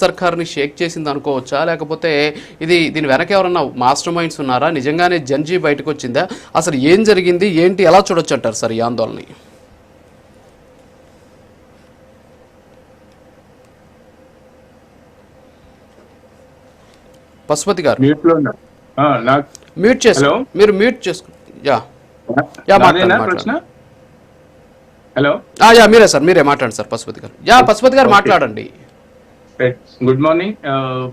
సర్కార్ని షేక్ చేసింది అనుకోవచ్చా, లేకపోతే దీని వెనక ఎవరన్నా మాస్టర్ మైండ్స్ ఉన్నారా, నిజంగానే జంజీ బయటకు వచ్చిందా, అసలు ఏం జరిగింది ఏంటి ఎలా చూడొచ్చు అంటారు సార్ ఈ ఆందోళనని? పశుపతి గారు మ్యూట్ చేసుకో, మీరు మ్యూట్ చేసుకో. హలో మీరే సార్, మీరే మాట్లాడండి సార్. పశుపతి గారు పశుపతి గారు మాట్లాడండి. Good morning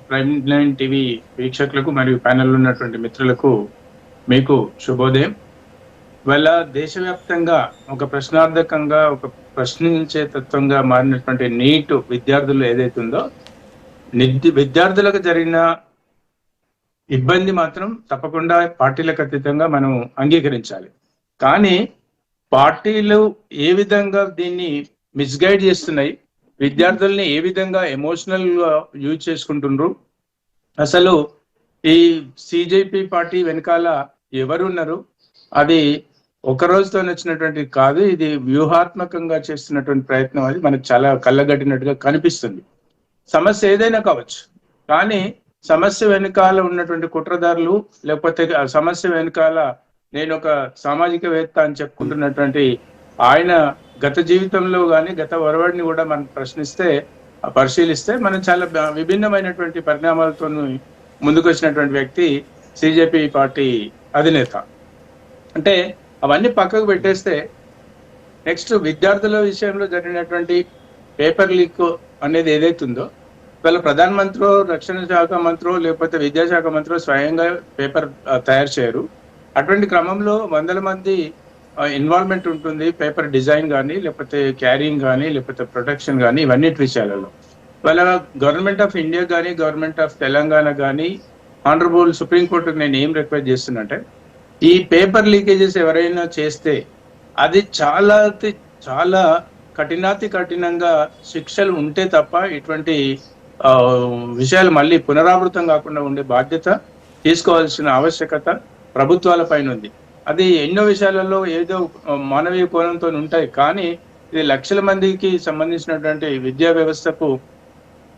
prime line TV వీక్షకులకు మరియు ప్యానెల్ ఉన్నటువంటి మిత్రులకు మీకు శుభోదయం. ఇవాళ దేశవ్యాప్తంగా ఒక ప్రశ్నార్థకంగా ఒక ప్రశ్నించే తత్వంగా మారినటువంటి నీట్ విద్యార్థులు ఏదైతుందో విద్యార్థులకు జరిగిన ఇబ్బంది మాత్రం తప్పకుండా పార్టీలకు అతీతంగా మనం అంగీకరించాలి. కానీ పార్టీలు ఏ విధంగా దీన్ని మిస్గైడ్ చేస్తున్నాయి, విద్యార్థుల్ని ఏ విధంగా ఎమోషనల్ గా యూజ్ చేసుకుంటున్నారు, అసలు ఈ సిజేపీ పార్టీ వెనకాల ఎవరున్నారు, అది ఒక రోజుతో వచ్చినటువంటి కాదు, ఇది వ్యూహాత్మకంగా చేస్తున్నటువంటి ప్రయత్నం. అది మనకు చాలా కళ్ళగట్టినట్టుగా కనిపిస్తుంది. సమస్య ఏదైనా కావచ్చు, కానీ సమస్య వెనకాల ఉన్నటువంటి కుట్రదారులు, లేకపోతే సమస్య వెనకాల నేను ఒక సామాజికవేత్త అని చెప్పుకుంటున్నటువంటి ఆయన గత జీవితంలో కానీ గత ఒరవడిని కూడా మనం పరిశీలిస్తే మనం చాలా విభిన్నమైనటువంటి పరిణామాలతో ముందుకు వచ్చినటువంటి వ్యక్తి సిజేపీ పార్టీ అధినేత. అంటే అవన్నీ పక్కకు పెట్టేస్తే నెక్స్ట్ విద్యార్థుల విషయంలో జరిగినటువంటి పేపర్ లీక్ అనేది ఏదైతుందో, ఇవాళ ప్రధానమంత్రి, రక్షణ శాఖ మంత్రో లేకపోతే విద్యాశాఖ మంత్రో స్వయంగా పేపర్ తయారు చేయరు. అటువంటి క్రమంలో వందల మంది ఇన్వాల్వ్మెంట్ ఉంటుంది, పేపర్ డిజైన్ కానీ లేకపోతే క్యారింగ్ కానీ లేకపోతే ప్రొటెక్షన్ కానీ ఇవన్నిటి విషయాలలో. ఇవాళ గవర్నమెంట్ ఆఫ్ ఇండియా కానీ గవర్నమెంట్ ఆఫ్ తెలంగాణ కానీ ఆనరబుల్ సుప్రీంకోర్టుకు నేను ఏం రిక్వెస్ట్ చేస్తున్నంటే, ఈ పేపర్ లీకేజెస్ ఎవరైనా చేస్తే అది చాలా చాలా కఠినంగా శిక్షలు ఉంటే తప్ప ఇటువంటి విషయాలు మళ్ళీ పునరావృతం కాకుండా ఉండే బాధ్యత తీసుకోవాల్సిన ఆవశ్యకత ప్రభుత్వాల పైన ఉంది. అది ఎన్నో విషయాలలో ఏదో మానవీయ కోణంతో ఉంటాయి, కానీ ఇది లక్షల మందికి సంబంధించినటువంటి విద్యా వ్యవస్థకు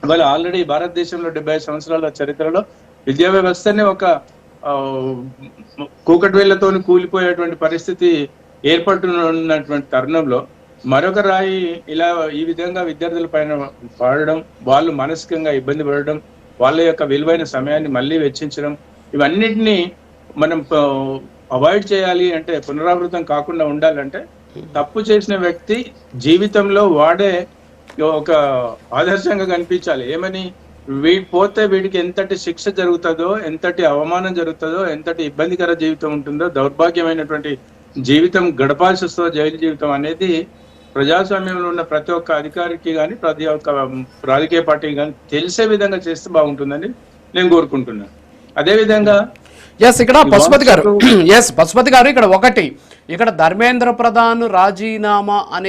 ఇవాళ ఆల్రెడీ భారతదేశంలో 75 సంవత్సరాల చరిత్రలో విద్యా వ్యవస్థనే ఒక కూకట్వేళ్లతో కూలిపోయేటువంటి పరిస్థితి ఏర్పడుతున్నటువంటి తరుణంలో మరొక రాయి ఇలా ఈ విధంగా విద్యార్థుల పైన పడడం, వాళ్ళు మానసికంగా ఇబ్బంది పడడం, వాళ్ళ యొక్క విలువైన సమయాన్ని మళ్ళీ వెచ్చించడం, ఇవన్నిటినీ మనం అవాయిడ్ చేయాలి అంటే, పునరావృతం కాకుండా ఉండాలంటే తప్పు చేసిన వ్యక్తి జీవితంలో వాడే ఒక ఆదర్శంగా కనిపించాలి. ఏమని, పోతే వీడికి ఎంతటి శిక్ష జరుగుతుందో, ఎంతటి అవమానం జరుగుతుందో, ఎంతటి ఇబ్బందికర జీవితం ఉంటుందో, దౌర్భాగ్యమైనటువంటి జీవితం గడపాల్సి వస్తుందో జైలు జీవితం అనేది ప్రజాస్వామ్యంలో ఉన్న ప్రతి ఒక్క అధికారికి కానీ ప్రతి ఒక్క రాజకీయ పార్టీకి కానీ తెలిసే విధంగా చేస్తే బాగుంటుందని నేను కోరుకుంటున్నాను. అదేవిధంగా ఇక్కడ పశుపతి గారు ఇక్కడ ఒకటి, ఇక్కడ ధర్మేంద్ర ప్రధాన్ రాజీనామా అనే